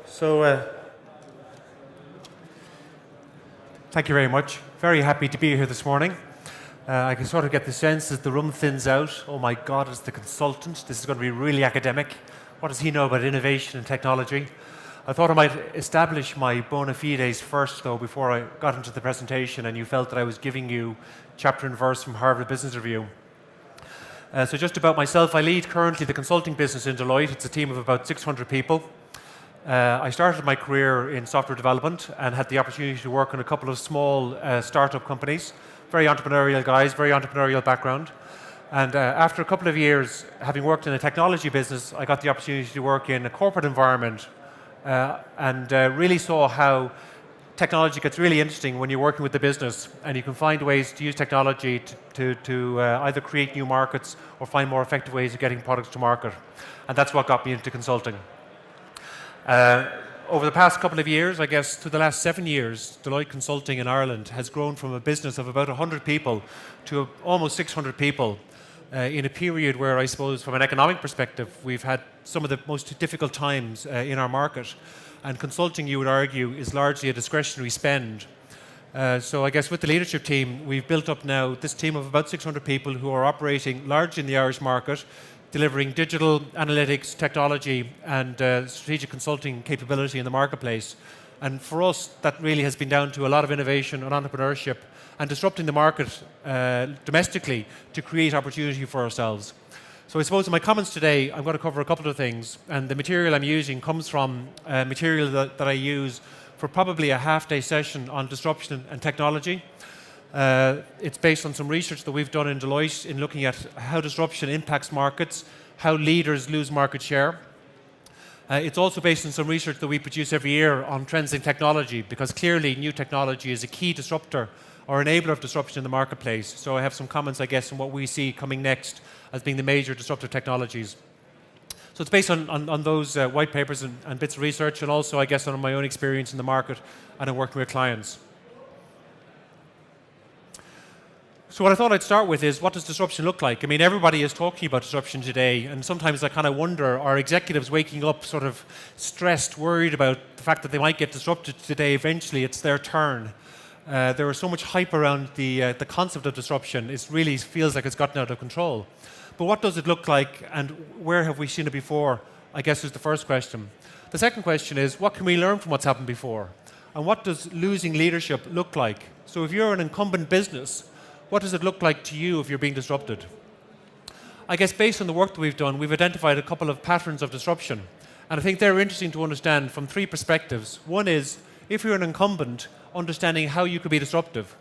So, thank you very much. Very happy to be here this morning. I can sort of get the sense as the room thins out, oh my God, it's the consultant. This is going to be really academic. What does he know about innovation and technology? I thought I might establish my bona fides first, though, before I got into the presentation and you felt that I was giving you chapter and verse from Harvard Business Review. So just about myself, I lead currently the consulting business in Deloitte. It's a team of about 600 people. I started my career in software development and had the opportunity to work on a couple of small startup companies. Very entrepreneurial guys, very entrepreneurial background. And after a couple of years, having worked in a technology business, I got the opportunity to work in a corporate environment and really saw how technology gets really interesting when you're working with the business and you can find ways to use technology to either create new markets or find more effective ways of getting products to market. And that's what got me into consulting. Over the past couple of years, I guess to the last 7 years, Deloitte Consulting in Ireland has grown from a business of about 100 people to almost 600 people in a period where I suppose from an economic perspective we've had some of the most difficult times in our market, and consulting, you would argue, is largely a discretionary spend. So I guess with the leadership team we've built up now this team of about 600 people who are operating largely in the Irish market, delivering digital analytics, technology and strategic consulting capability in the marketplace. And for us, that really has been down to a lot of innovation and entrepreneurship and disrupting the market domestically to create opportunity for ourselves. So I suppose in my comments today, I'm going to cover a couple of things. And the material I'm using comes from material that I use for probably a half-day session on disruption and technology. It's based on some research that we've done in Deloitte in looking at how disruption impacts markets, how leaders lose market share. It's also based on some research that we produce every year on trends in technology, because clearly new technology is a key disruptor or enabler of disruption in the marketplace. So I have some comments, I guess, on what we see coming next as being the major disruptive technologies. So it's based on those white papers and bits of research, and also, I guess, on my own experience in the market and in working with clients. So what I thought I'd start with is, what does disruption look like? I mean, everybody is talking about disruption today, and sometimes I kind of wonder, are executives waking up sort of stressed, worried about the fact that they might get disrupted today, eventually it's their turn. There is so much hype around the concept of disruption, it really feels like it's gotten out of control. But what does it look like, and where have we seen it before, I guess is the first question. The second question is, what can we learn from what's happened before? And what does losing leadership look like? So if you're an incumbent business, what does it look like to you if you're being disrupted? I guess based on the work that we've done, we've identified a couple of patterns of disruption. And I think they're interesting to understand from three perspectives. One is, if you're an incumbent, understanding how you could be disruptive.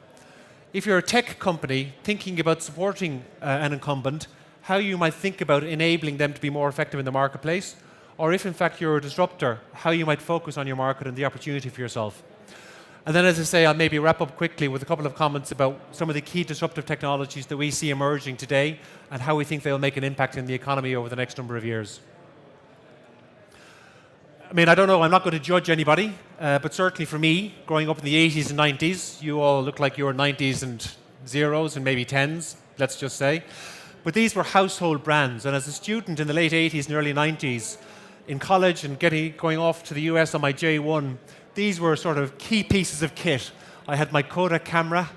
If you're a tech company thinking about supporting an incumbent, how you might think about enabling them to be more effective in the marketplace. Or if in fact you're a disruptor, how you might focus on your market and the opportunity for yourself. And then, as I say, I'll maybe wrap up quickly with a couple of comments about some of the key disruptive technologies that we see emerging today and how we think they'll make an impact in the economy over the next number of years. I mean, I don't know, I'm not going to judge anybody, but certainly for me, growing up in the 80s and 90s, you all look like you were 90s and zeros and maybe 10s, let's just say. But these were household brands, and as a student in the late 80s and early 90s, in college and going off to the US on my J1, these were sort of key pieces of kit. I had my Kodak camera.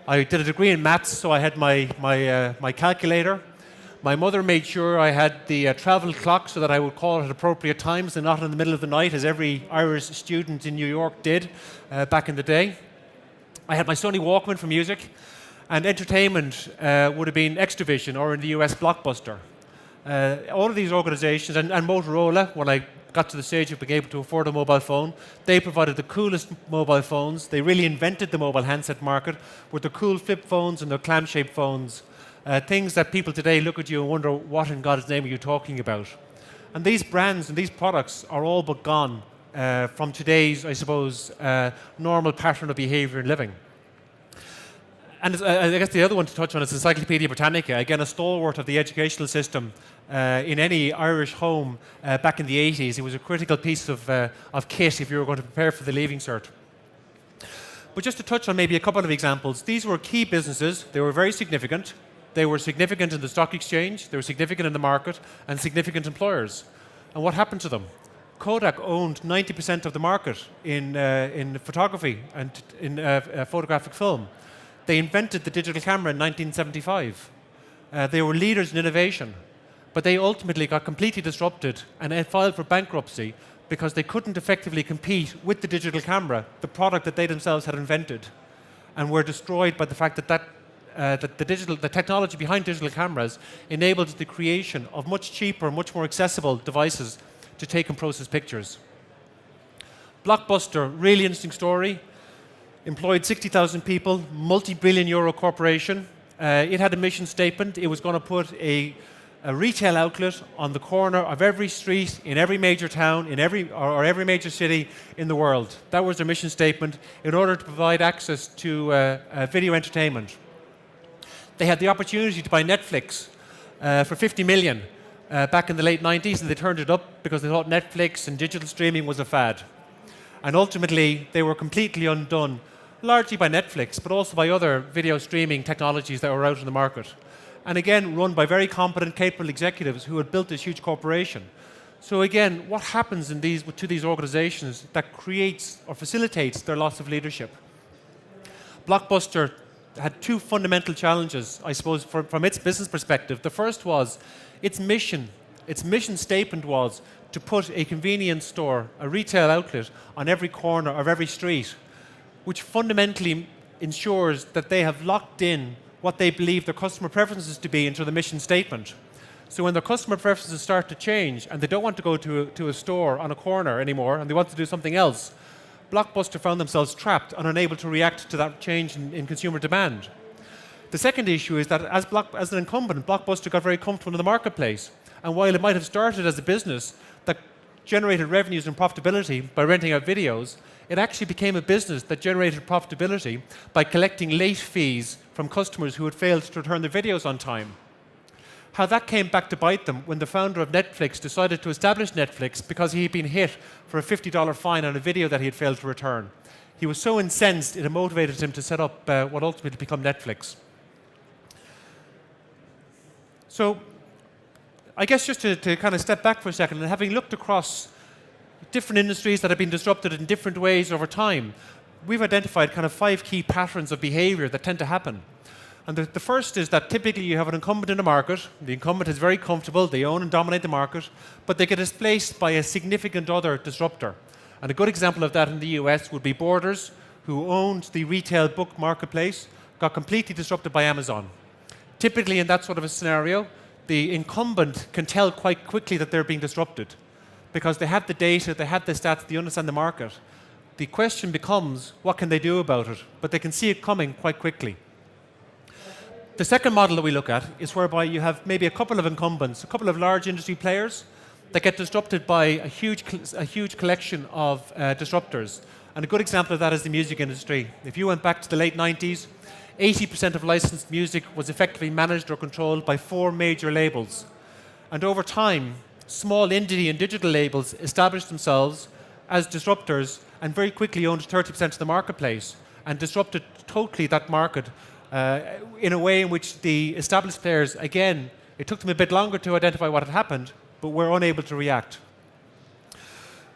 I did a degree in maths, so I had my calculator. My mother made sure I had the travel clock so that I would call at appropriate times and not in the middle of the night, as every Irish student in New York did back in the day. I had my Sony Walkman for music, and entertainment would have been Xtravision, or in the US, Blockbuster. All of these organizations, and Motorola, when I got to the stage of being able to afford a mobile phone, they provided the coolest mobile phones. They really invented the mobile handset market with the cool flip phones and the clam-shaped phones. Things that people today look at you and wonder, what in God's name are you talking about? And these brands and these products are all but gone from today's, I suppose, normal pattern of behavior and living. And I guess the other one to touch on is Encyclopedia Britannica, again a stalwart of the educational system in any Irish home back in the 80s. It was a critical piece of kit if you were going to prepare for the Leaving Cert. But just to touch on maybe a couple of examples, these were key businesses. They were very significant. They were significant in the stock exchange, they were significant in the market, and significant employers. And what happened to them? Kodak owned 90% of the market in photography and in photographic film. They invented the digital camera in 1975. They were leaders in innovation, but they ultimately got completely disrupted and filed for bankruptcy because they couldn't effectively compete with the digital camera, the product that they themselves had invented, and were destroyed by the fact that the technology behind digital cameras enabled the creation of much cheaper, much more accessible devices to take and process pictures. Blockbuster, really interesting story. Employed 60,000 people, multi-billion euro corporation. It had a mission statement. It was going to put a retail outlet on the corner of every street in every major town, in every major city in the world. That was their mission statement in order to provide access to video entertainment. They had the opportunity to buy Netflix for 50 million back in the late 90s, and they turned it up because they thought Netflix and digital streaming was a fad. And ultimately, they were completely undone, largely by Netflix, but also by other video streaming technologies that were out in the market. And again, run by very competent, capable executives who had built this huge corporation. So again, what happens to these organizations that creates or facilitates their loss of leadership? Blockbuster had two fundamental challenges, I suppose, from its business perspective. The first was its mission. Its mission statement was to put a convenience store, a retail outlet, on every corner of every street, which fundamentally ensures that they have locked in what they believe their customer preferences to be into the mission statement. So when their customer preferences start to change and they don't want to go to a store on a corner anymore and they want to do something else, Blockbuster found themselves trapped and unable to react to that change in consumer demand. The second issue is that as an incumbent, Blockbuster got very comfortable in the marketplace. And while it might have started as a business that generated revenues and profitability by renting out videos, it actually became a business that generated profitability by collecting late fees from customers who had failed to return their videos on time. How that came back to bite them when the founder of Netflix decided to establish Netflix because he had been hit for a $50 fine on a video that he had failed to return. He was so incensed, it motivated him to set up what ultimately became Netflix. So, I guess just to kind of step back for a second, and having looked across different industries that have been disrupted in different ways over time, we've identified kind of 5 key patterns of behavior that tend to happen. And the first is that typically you have an incumbent in a market. The incumbent is very comfortable, they own and dominate the market, but they get displaced by a significant other disruptor. And a good example of that in the US would be Borders, who owned the retail book marketplace, got completely disrupted by Amazon. Typically in that sort of a scenario, the incumbent can tell quite quickly that they're being disrupted because they have the data, they have the stats, they understand the market. The question becomes, what can they do about it? But they can see it coming quite quickly. The second model that we look at is whereby you have maybe a couple of incumbents, a couple of large industry players that get disrupted by a huge collection of disruptors. And a good example of that is the music industry. If you went back to the late 90s, 80% of licensed music was effectively managed or controlled by 4 major labels. And over time, small indie and digital labels established themselves as disruptors and very quickly owned 30% of the marketplace and disrupted totally that market in a way in which the established players, again, it took them a bit longer to identify what had happened, but were unable to react.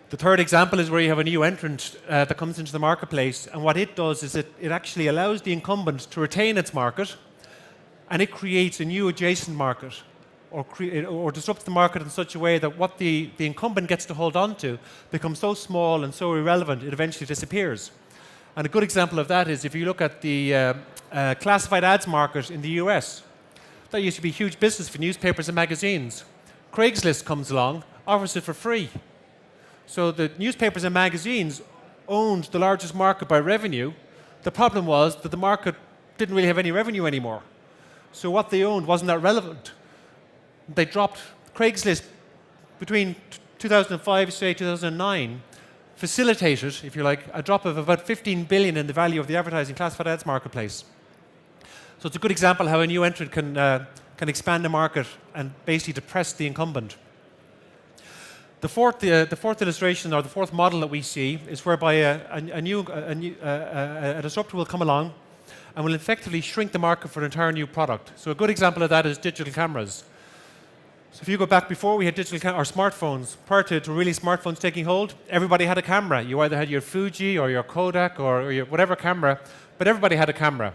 The third example is where you have a new entrant that comes into the marketplace, and what it does is it actually allows the incumbent to retain its market, and it creates a new adjacent market, or disrupts the market in such a way that what the incumbent gets to hold on to becomes so small and so irrelevant, it eventually disappears. And a good example of that is if you look at the classified ads market in the US. That used to be a huge business for newspapers and magazines. Craigslist comes along, offers it for free. So the newspapers and magazines owned the largest market by revenue. The problem was that the market didn't really have any revenue anymore. So what they owned wasn't that relevant. They dropped Craigslist between 2005, say 2009, facilitated, if you like, a drop of about 15 billion in the value of the advertising classified ads marketplace. So it's a good example how a new entrant can expand the market and basically depress the incumbent. The fourth illustration, or the fourth model that we see, is whereby a disruptor will come along and will effectively shrink the market for an entire new product. So a good example of that is digital cameras. So if you go back before we had or smartphones, prior to really smartphones taking hold, everybody had a camera. You either had your Fuji or your Kodak or your whatever camera, but everybody had a camera.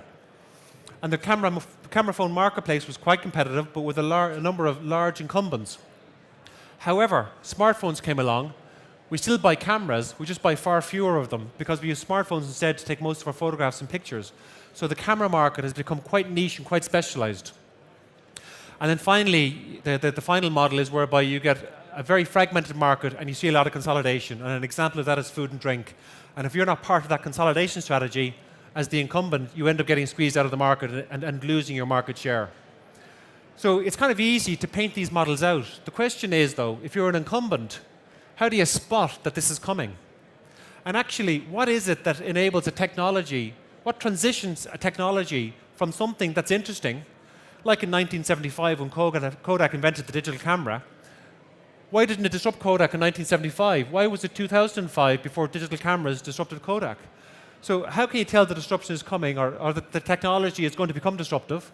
And the camera phone marketplace was quite competitive, but with a number of large incumbents. However, smartphones came along. We still buy cameras, we just buy far fewer of them because we use smartphones instead to take most of our photographs and pictures. So the camera market has become quite niche and quite specialized. And then finally, the final model is whereby you get a very fragmented market and you see a lot of consolidation. And an example of that is food and drink. And if you're not part of that consolidation strategy, as the incumbent, you end up getting squeezed out of the market and losing your market share. So it's kind of easy to paint these models out. The question is, though, if you're an incumbent, how do you spot that this is coming? And actually, what is it that enables a technology, what transitions a technology from something that's interesting, like in 1975 when Kodak invented the digital camera? Why didn't it disrupt Kodak in 1975? Why was it 2005 before digital cameras disrupted Kodak? So how can you tell the disruption is coming or that the technology is going to become disruptive?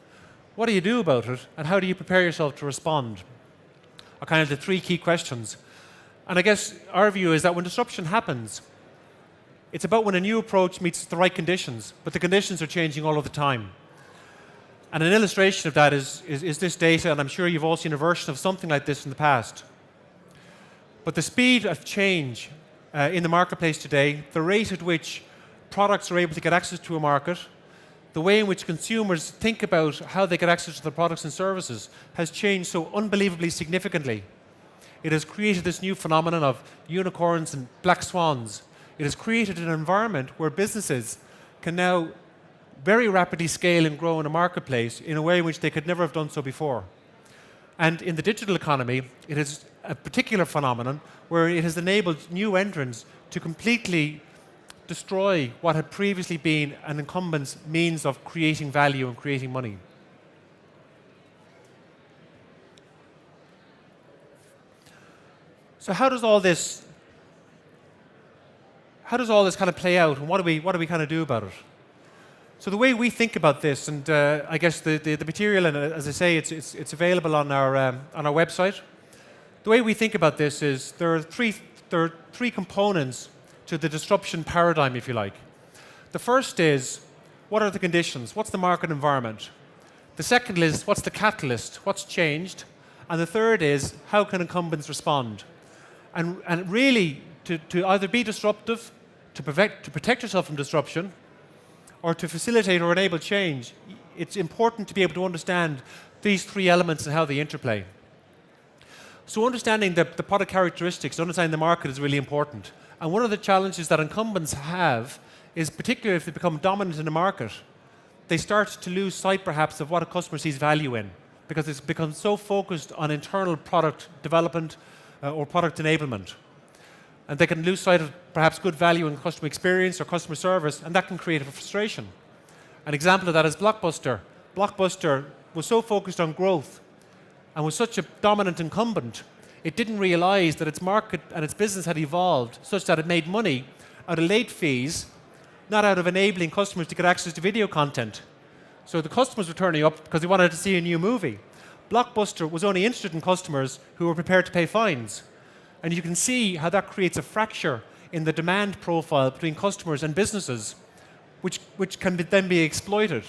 What do you do about it? And how do you prepare yourself to respond? Are kind of the three key questions. And I guess our view is that when disruption happens, it's about when a new approach meets the right conditions, but the conditions are changing all of the time. And an illustration of that is this data, and I'm sure you've all seen a version of something like this in the past. But the speed of change in the marketplace today, the rate at which products are able to get access to a market, the way in which consumers think about how they get access to the products and services has changed so unbelievably significantly. It has created this new phenomenon of unicorns and black swans. It has created an environment where businesses can now very rapidly scale and grow in a marketplace in a way in which they could never have done so before. And in the digital economy, it is a particular phenomenon where it has enabled new entrants to completely destroy what had previously been an incumbent's means of creating value and creating money. So how does all this kind of play out, and what do we kind of do about it? So the way we think about this, and I guess the material, and as I say, it's available on our website. The way we think about this is there are three components to the disruption paradigm, if you like. The first is, what are the conditions? What's the market environment? The second is, what's the catalyst? What's changed? And the third is, how can incumbents respond? And really, to either be disruptive, to protect yourself from disruption, or to facilitate or enable change, it's important to be able to understand these three elements and how they interplay. So understanding the product characteristics, understanding the market is really important. And one of the challenges that incumbents have is, particularly if they become dominant in the market, they start to lose sight perhaps of what a customer sees value in, because it's become so focused on internal product development or product enablement. And they can lose sight of perhaps good value in customer experience or customer service, and that can create a frustration. An example of that is Blockbuster. Blockbuster was so focused on growth and was such a dominant incumbent, it didn't realize that its market and its business had evolved such that it made money out of late fees, not out of enabling customers to get access to video content. So the customers were turning up because they wanted to see a new movie. Blockbuster was only interested in customers who were prepared to pay fines. And you can see how that creates a fracture in the demand profile between customers and businesses, which can then be exploited.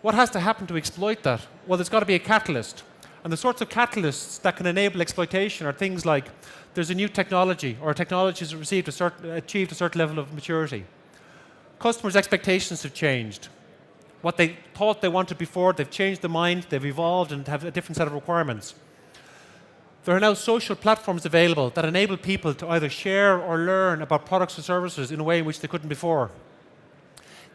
What has to happen to exploit that? Well, there's got to be a catalyst. And the sorts of catalysts that can enable exploitation are things like there's a new technology, or a technology has achieved a certain level of maturity. Customers' expectations have changed. What they thought they wanted before, they've changed their mind, they've evolved and have a different set of requirements. There are now social platforms available that enable people to either share or learn about products or services in a way in which they couldn't before.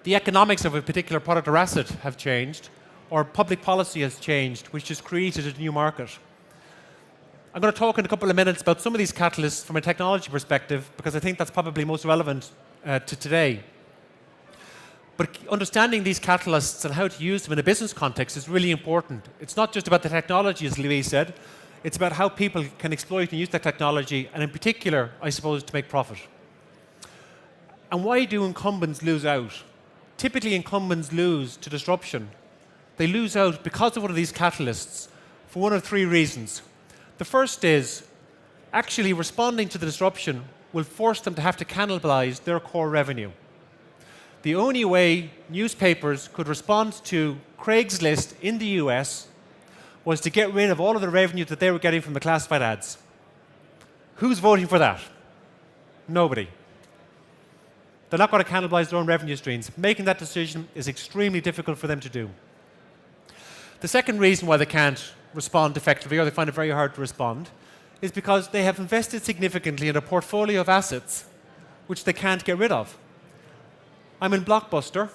The economics of a particular product or asset have changed, or public policy has changed, which has created a new market. I'm going to talk in a couple of minutes about some of these catalysts from a technology perspective, because I think that's probably most relevant to today. But understanding these catalysts and how to use them in a business context is really important. It's not just about the technology, as Louise said. It's about how people can exploit and use that technology, and in particular, I suppose, to make profit. And why do incumbents lose out? Typically, incumbents lose to disruption. They lose out because of one of these catalysts for one of three reasons. The first is actually responding to the disruption will force them to have to cannibalize their core revenue. The only way newspapers could respond to Craigslist in the US was to get rid of all of the revenue that they were getting from the classified ads. Who's voting for that? Nobody. They're not going to cannibalize their own revenue streams. Making that decision is extremely difficult for them to do. The second reason why they can't respond effectively, or they find it very hard to respond, is because they have invested significantly in a portfolio of assets which they can't get rid of. I'm in Blockbuster.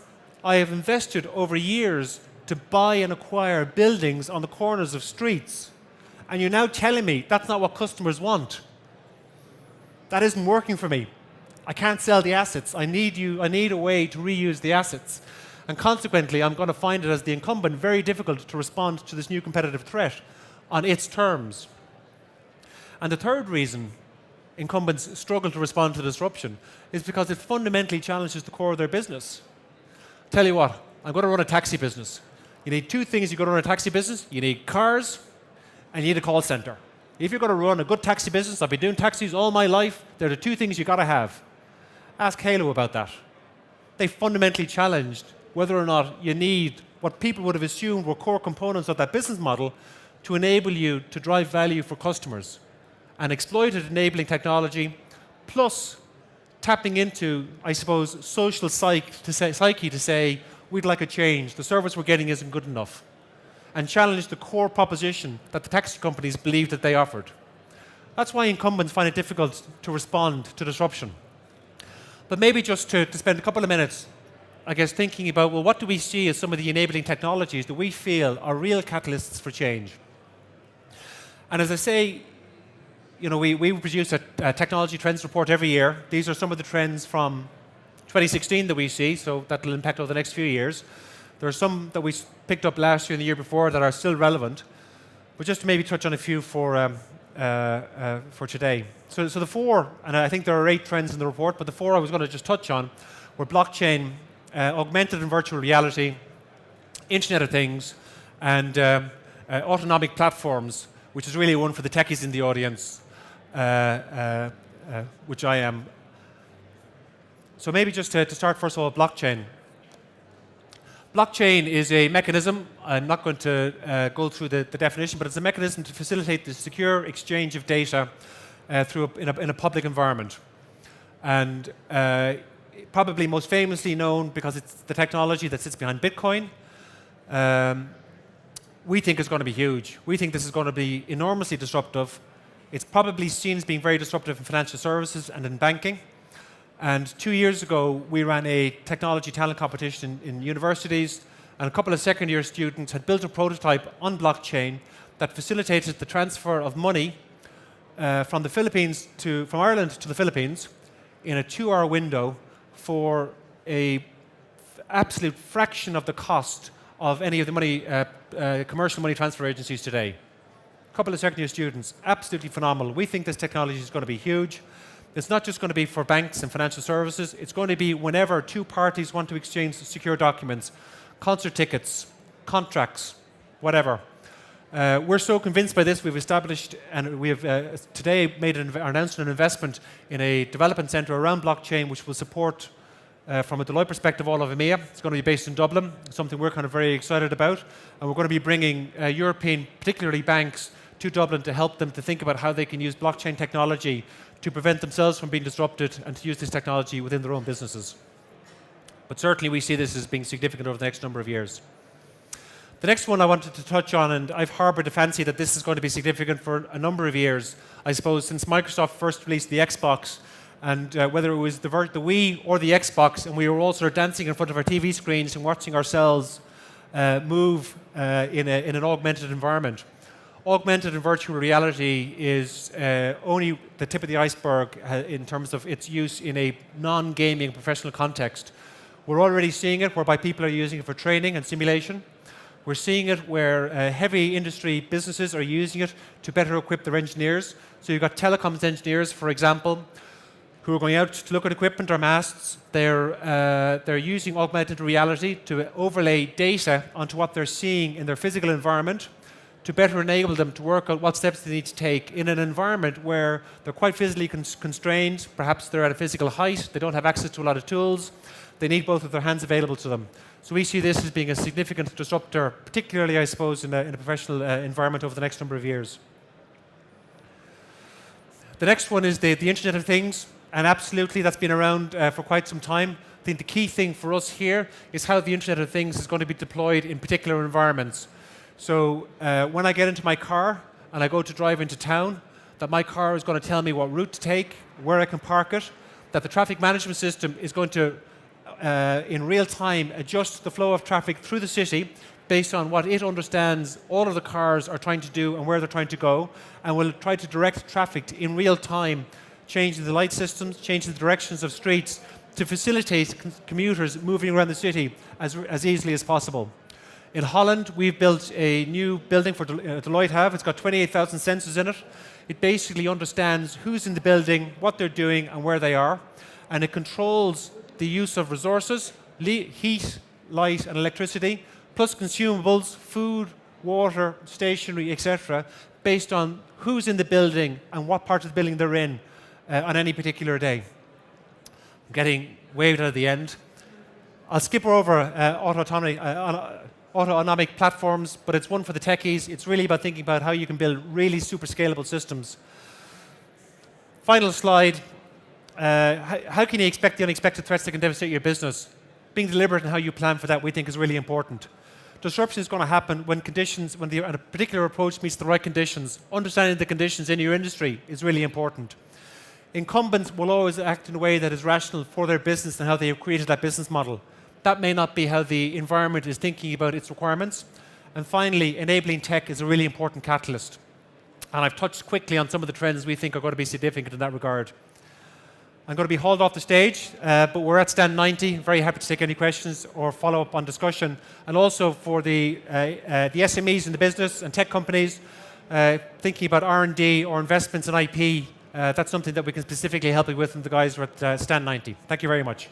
I have invested over years to buy and acquire buildings on the corners of streets. And you're now telling me that's not what customers want. That isn't working for me. I can't sell the assets. I need a way to reuse the assets. And consequently, I'm going to find it as the incumbent very difficult to respond to this new competitive threat on its terms. And the third reason incumbents struggle to respond to disruption is because it fundamentally challenges the core of their business. Tell you what, I'm going to run a taxi business. You need two things. You're going to run a taxi business. You need cars and you need a call center. If you're going to run a good taxi business, I've been doing taxis all my life, they're the two things you've got to have. Ask Halo about that. They fundamentally challenged whether or not you need what people would have assumed were core components of that business model to enable you to drive value for customers. And exploited enabling technology, plus tapping into, I suppose, social psyche to say, we'd like a change, the service we're getting isn't good enough, and challenge the core proposition that the taxi companies believed that they offered. That's why incumbents find it difficult to respond to disruption. But maybe just to spend a couple of minutes, I guess, thinking about, well, what do we see as some of the enabling technologies that we feel are real catalysts for change? And as I say, we produce a technology trends report every year. These are some of the trends from 2016 that we see, so that will impact over the next few years. There are some that we picked up last year and the year before that are still relevant, but just to maybe touch on a few for today. So the four, and I think there are 8 trends in the report, but the 4 I was going to just touch on were blockchain, augmented and virtual reality, Internet of Things, and autonomic platforms, which is really one for the techies in the audience, which I am. So maybe just to start, first of all, blockchain. Blockchain is a mechanism, I'm not going to go through the definition, but it's a mechanism to facilitate the secure exchange of data in a public environment. And probably most famously known because it's the technology that sits behind Bitcoin. We think it's going to be huge. We think this is going to be enormously disruptive. It's probably seen as being very disruptive in financial services and in banking. And 2 years ago, we ran a technology talent competition in universities, and a couple of second-year students had built a prototype on blockchain that facilitated the transfer of money from Ireland to the Philippines in a 2-hour window for a absolute fraction of the cost of any of the commercial money transfer agencies today. A couple of second-year students, absolutely phenomenal. We think this technology is going to be huge. It's not just going to be for banks and financial services. It's going to be whenever two parties want to exchange secure documents, concert tickets, contracts, whatever. We're so convinced by this, we've established and we have today announced an investment in a development centre around blockchain which will support, from a Deloitte perspective, all of EMEA. It's going to be based in Dublin, something we're kind of very excited about. And we're going to be bringing European, particularly banks, to Dublin to help them to think about how they can use blockchain technology to prevent themselves from being disrupted and to use this technology within their own businesses. But certainly we see this as being significant over the next number of years. The next one I wanted to touch on, and I've harboured a fancy that this is going to be significant for a number of years, I suppose, since Microsoft first released the Xbox, and whether it was the Wii or the Xbox, and we were all sort of dancing in front of our TV screens and watching ourselves move in an augmented environment. Augmented and virtual reality is only the tip of the iceberg in terms of its use in a non-gaming professional context. We're already seeing it whereby people are using it for training and simulation. We're seeing it where heavy industry businesses are using it to better equip their engineers. So you've got telecoms engineers, for example, who are going out to look at equipment or masts. They're using augmented reality to overlay data onto what they're seeing in their physical environment to better enable them to work out what steps they need to take in an environment where they're quite physically constrained, perhaps they're at a physical height, they don't have access to a lot of tools, they need both of their hands available to them. So we see this as being a significant disruptor, particularly, I suppose, in a professional environment over the next number of years. The next one is the Internet of Things, and absolutely that's been around for quite some time. I think the key thing for us here is how the Internet of Things is going to be deployed in particular environments. So when I get into my car and I go to drive into town, that my car is going to tell me what route to take, where I can park it, that the traffic management system is going to, in real time, adjust the flow of traffic through the city based on what it understands all of the cars are trying to do and where they're trying to go, and will try to direct traffic in real time, changing the light systems, changing the directions of streets to facilitate commuters moving around the city as easily as possible. In Holland, we've built a new building for Deloitte have. It's got 28,000 sensors in it. It basically understands who's in the building, what they're doing, and where they are. And it controls the use of resources, heat, light, and electricity, plus consumables, food, water, stationery, etc., based on who's in the building and what part of the building they're in on any particular day. I'm getting waved at the end. I'll skip over autonomic platforms, but it's one for the techies. It's really about thinking about how you can build really super scalable systems. Final slide. How can you expect the unexpected threats that can devastate your business? Being deliberate in how you plan for that, we think, is really important. Disruption is going to happen when a particular approach meets the right conditions. Understanding the conditions in your industry is really important. Incumbents will always act in a way that is rational for their business and how they have created that business model. That may not be how the environment is thinking about its requirements. And finally, enabling tech is a really important catalyst. And I've touched quickly on some of the trends we think are going to be significant in that regard. I'm going to be hauled off the stage, but we're at stand 90. Very happy to take any questions or follow up on discussion. And also for the SMEs in the business and tech companies thinking about R&D or investments in IP, that's something that we can specifically help you with, and the guys are at stand 90. Thank you very much.